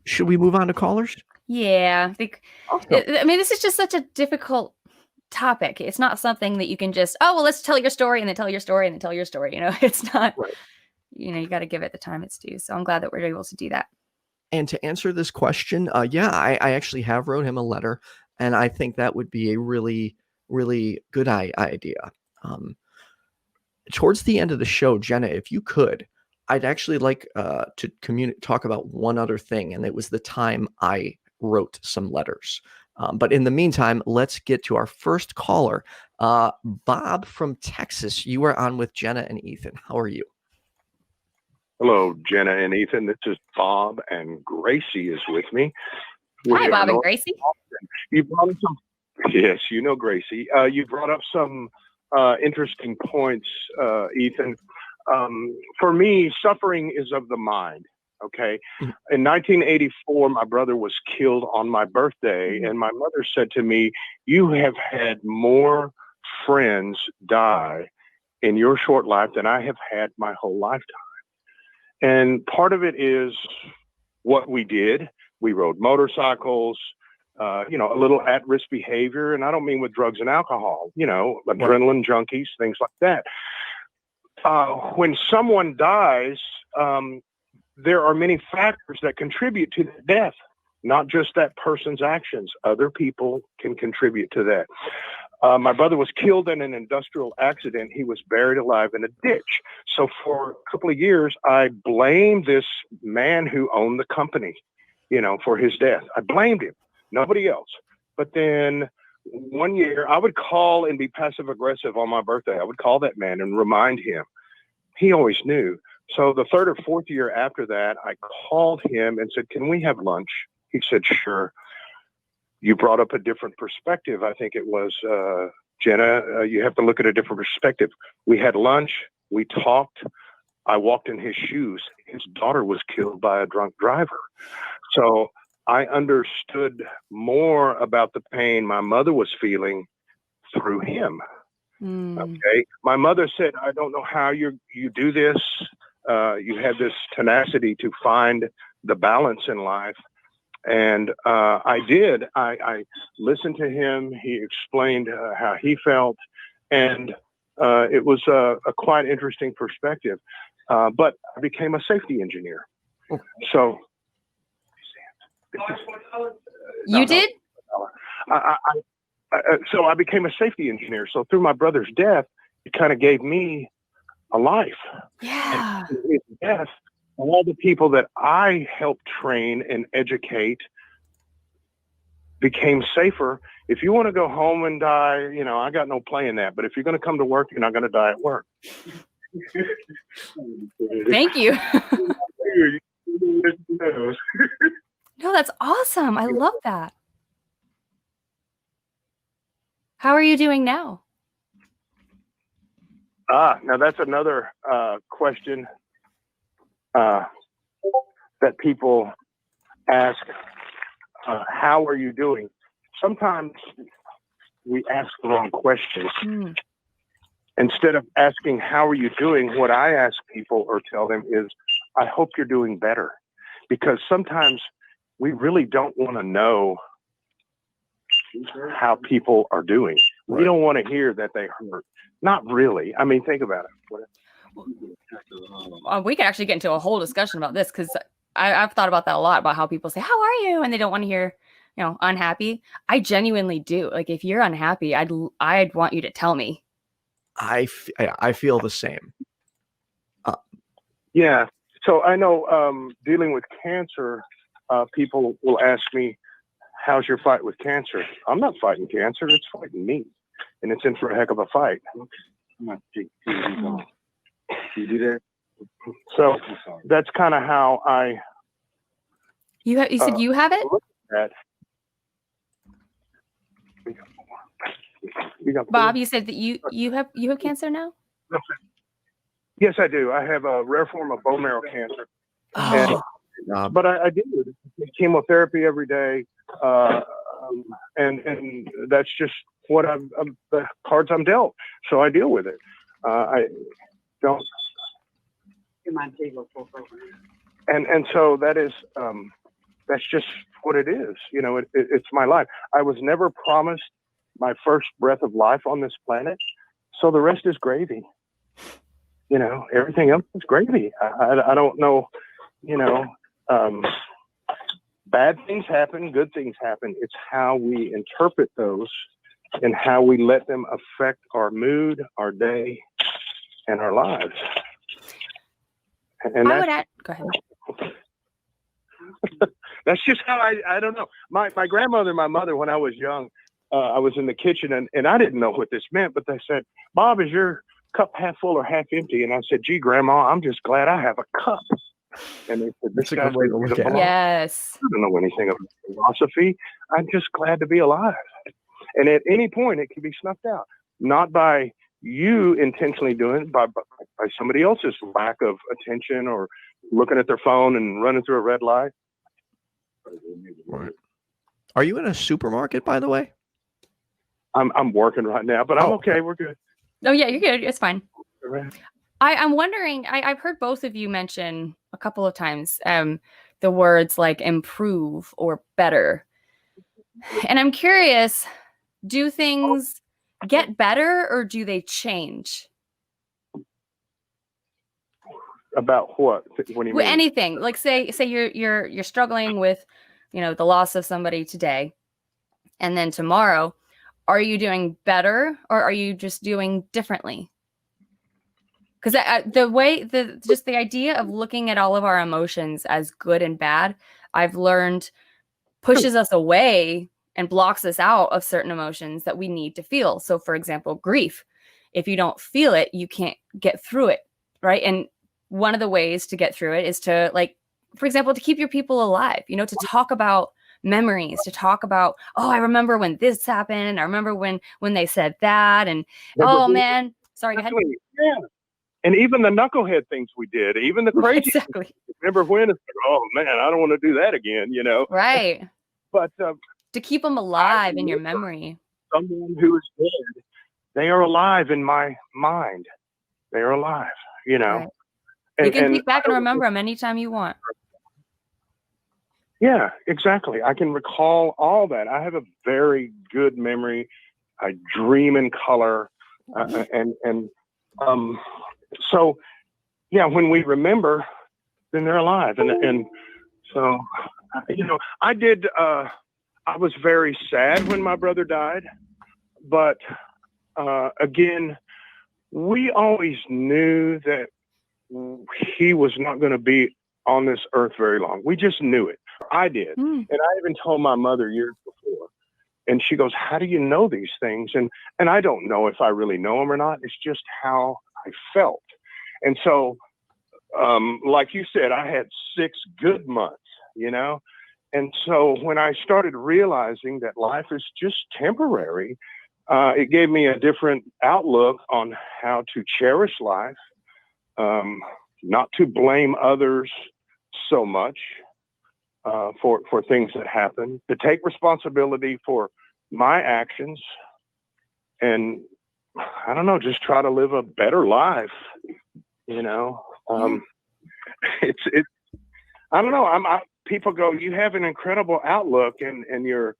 Should we move on to callers? Yeah, Awesome. I mean, this is just such a difficult topic. It's not something that you can just, oh, well, let's tell your story and then tell your story and then tell your story. You know, it's not, Right. you got to give it the time it's due. So I'm glad that we're able to do that. And to answer this question, I actually have wrote him a letter, and I think that would be a really, really good idea. Towards the end of the show, Jenna, if you could, I'd actually like to talk about one other thing, and it was the time I wrote some letters. But in the meantime, let's get to our first caller. Bob from Texas, you are on with Jenna and Ethan. How are you? Hello, Jenna and Ethan. This is Bob, and Gracie is with me. Hi, Bob and Gracie. You brought up some, yes, you know Gracie. You brought up some interesting points, Ethan. For me, suffering is of the mind. Okay. In 1984, my brother was killed on my birthday, and my mother said to me, "You have had more friends die in your short life than I have had my whole lifetime." And part of it is what we did. We rode motorcycles, a little at-risk behavior. And I don't mean with drugs and alcohol, adrenaline junkies, things like that. When someone dies, there are many factors that contribute to the death, not just that person's actions. Other people can contribute to that. My brother was killed in an industrial accident. He was buried alive in a ditch. So for a couple of years, I blamed this man who owned the company, for his death. I blamed him, nobody else. But then one year I would call and be passive aggressive on my birthday. I would call that man and remind him. He always knew. So the third or fourth year after that, I called him and said, "Can we have lunch?" He said, "Sure." You brought up a different perspective. I think it was, Jenna, you have to look at a different perspective. We had lunch. We talked. I walked in his shoes. His daughter was killed by a drunk driver. So I understood more about the pain my mother was feeling through him. Okay. My mother said, "I don't know how you do this. You have this tenacity to find the balance in life." And I did. I listened to him. He explained how he felt. And it was a quite interesting perspective. But I became a safety engineer. So. You did? So I became a safety engineer. So through my brother's death, it kind of gave me a life. Yeah. And his death, all the people that I helped train and educate became safer. If you want to go home and die, I got no play in that. But if you're going to come to work, you're not going to die at work. Thank you. No, that's awesome. I love that. How are you doing now? Now that's another question that people ask. How are you doing? Sometimes we ask the wrong questions. Instead of asking, "How are you doing?" what I ask people or tell them is, "I hope you're doing better." Because sometimes we really don't want to know how people are doing. Right. We don't want to hear that they hurt. Not really. I mean, think about it. We could actually get into a whole discussion about this, because I've thought about that a lot, about how people say, "How are you?" and they don't want to hear, unhappy. I genuinely do. Like, if you're unhappy, I'd want you to tell me. I feel the same. Yeah. So I know dealing with cancer, people will ask me, "How's your fight with cancer?" I'm not fighting cancer. It's fighting me. And it's in for a heck of a fight. You do that? So that's kind of how I. You said you have it? Bob, you said that you have cancer now? Yes, I do. I have a rare form of bone marrow cancer. But I do chemotherapy every day. And that's just what the cards I'm dealt. So I deal with it. I don't. And so that is that's just what it is. You know, it's my life. I was never promised my first breath of life on this planet, so the rest is gravy. You know, everything else is gravy. I don't know, you know, bad things happen, good things happen. It's how we interpret those and how we let them affect our mood, our day, and our lives. And I would add, go ahead. That's just how I don't know. My grandmother, my mother, when I was young, I was in the kitchen and I didn't know what this meant, but they said, "Bob, is your cup half full or half empty?" And I said, "Gee, Grandma, I'm just glad I have a cup." And they said, "This That's a good way to look at it. Yes. I don't know anything about philosophy. I'm just glad to be alive." And at any point, it can be snuffed out, not by you intentionally doing it, by somebody else's lack of attention or looking at their phone and running through a red light. Right. Are you in a supermarket, by the way? I'm working right now, but I'm Oh. okay. We're good. Oh yeah, you're good. It's fine. I'm wondering, I've heard both of you mention a couple of times the words like improve or better. And I'm curious, do things get better or do they change? About what? What do you mean? Anything. Like say you're struggling with, you know, the loss of somebody today, and then tomorrow, are you doing better or are you just doing differently? Because just the idea of looking at all of our emotions as good and bad, I've learned pushes us away and blocks us out of certain emotions that we need to feel. So for example, grief. If you don't feel it, you can't get through it, right? And one of the ways to get through it is to, like, for example, to keep your people alive, you know, to talk about memories, to talk about, oh, I remember when this happened. I remember when they said that. And oh man, sorry, go ahead. Yeah. And even the knucklehead things we did, even the crazy. Exactly. Remember when? It's like, oh man, I don't want to do that again, you know? Right. But to keep them alive in your memory. Someone who is dead, they are alive in my mind. They are alive, you know? Right. You can peek back and remember them anytime you want. Yeah, exactly. I can recall all that. I have a very good memory. I dream in color, so yeah, when we remember, then they're alive. And so, you know, I was very sad when my brother died, but again, we always knew that he was not going to be on this earth very long. We just knew it. I did. And I even told my mother years before, and she goes, "How do you know these things?" And I don't know if I really know them or not. It's just how I felt. And so, like you said, I had 6 good months, you know? And so when I started realizing that life is just temporary, it gave me a different outlook on how to cherish life, not to blame others so much for things that happen, to take responsibility for my actions, and I don't know, just try to live a better life, you know? It's I don't know. People go, "You have an incredible outlook and you're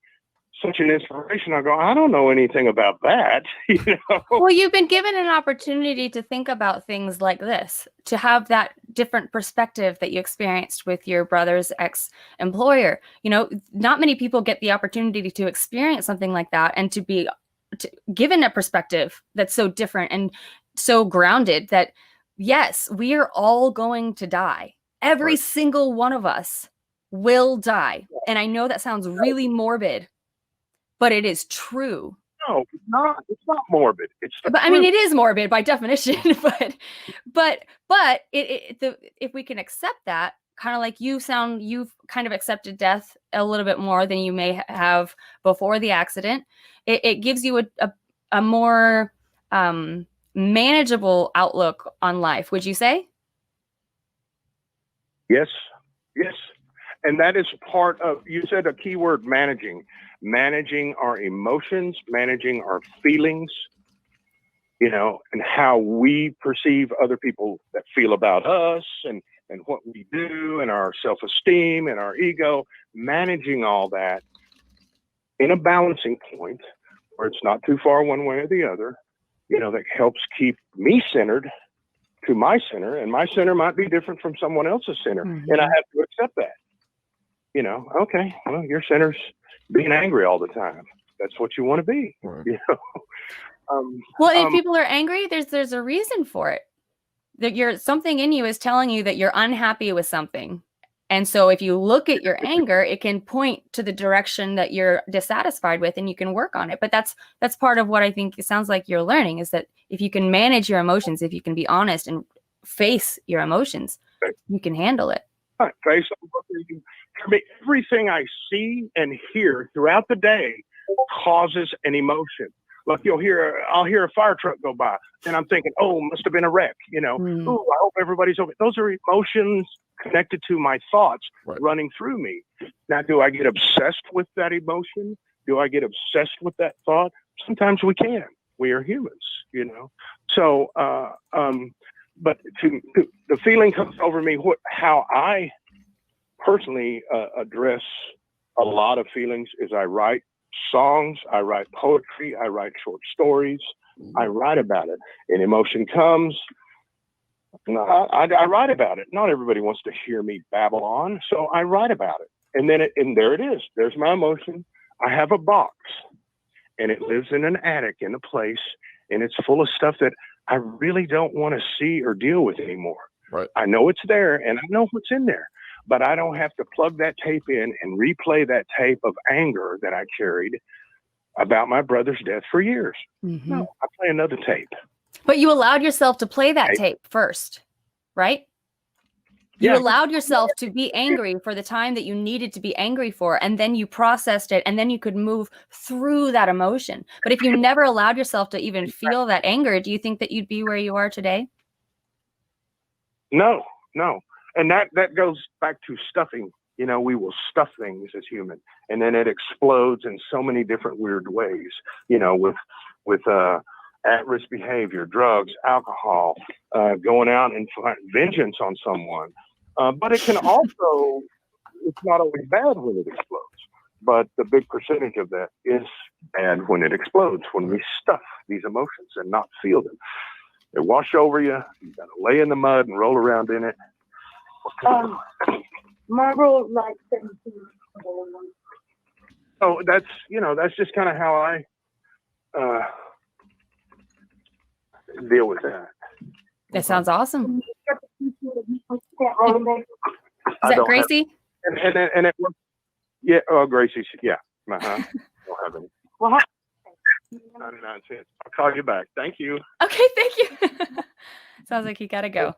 such an inspiration." I go, "I don't know anything about that." You know? Well, you've been given an opportunity to think about things like this, to have that different perspective that you experienced with your brother's ex-employer. You know, not many people get the opportunity to experience something like that and to be given a perspective that's so different and so grounded that, yes, we are all going to die. Every single one of us will die. And I know that sounds really morbid, but it is true. No, it's not. It's not morbid. I mean, it is morbid by definition, but if we can accept that, kind of like you've kind of accepted death a little bit more than you may have before the accident. It gives you a more manageable outlook on life. Would you say? Yes. And that is part of, you said a key word, managing our emotions, managing our feelings. and how we perceive other people that feel about us and what we do and our self-esteem and our ego, managing all that in a balancing point where it's not too far one way or the other, that helps keep me centered to my center, and my center might be different from someone else's center. Mm-hmm. And I have to accept that. Okay, well, your center's being angry all the time. That's what you want to be. Right. Well, if people are angry, there's a reason for it. That something in you is telling you that you're unhappy with something. And so if you look at your anger, it can point to the direction that you're dissatisfied with, and you can work on it. But that's part of what I think it sounds like you're learning, is that if you can manage your emotions, if you can be honest and face your emotions, you can handle it. Face for me, everything I see and hear throughout the day causes an emotion. Like I'll hear a fire truck go by, and I'm thinking, oh, must have been a wreck. Mm. Oh, I hope everybody's okay. Those are emotions connected to my thoughts running through me. Now, do I get obsessed with that emotion? Do I get obsessed with that thought? Sometimes we can. We are humans, So, but the feeling comes over me. How I personally address a lot of feelings is I write songs, I write poetry, I write short stories, I write about it. An emotion comes, I write about it. Not everybody wants to hear me babble on, so I write about it. And then there it is. There's my emotion. I have a box, and it lives in an attic in a place, and it's full of stuff that I really don't want to see or deal with anymore. Right. I know it's there, and I know what's in there. But I don't have to plug that tape in and replay that tape of anger that I carried about my brother's death for years. Mm-hmm. No, I play another tape. But you allowed yourself to play that tape first, right? You allowed yourself to be angry for the time that you needed to be angry for, and then you processed it, and then you could move through that emotion. But if you never allowed yourself to even feel that anger, do you think that you'd be where you are today? No. And that goes back to stuffing. We will stuff things as human, and then it explodes in so many different weird ways, with at-risk behavior, drugs, alcohol, going out and find vengeance on someone. But it can also, it's not always bad when it explodes, but the big percentage of that is bad when it explodes, when we stuff these emotions and not feel them. They wash over you. You got to lay in the mud and roll around in it. Marble like 17. So that's just kind of how I deal with that. That sounds awesome. Is that Gracie? And it works. Yeah. Oh, Gracie's. Yeah. Don't have any. Well, 99 cents. I'll call you back. Thank you. Okay. Thank you. Sounds like you got to go.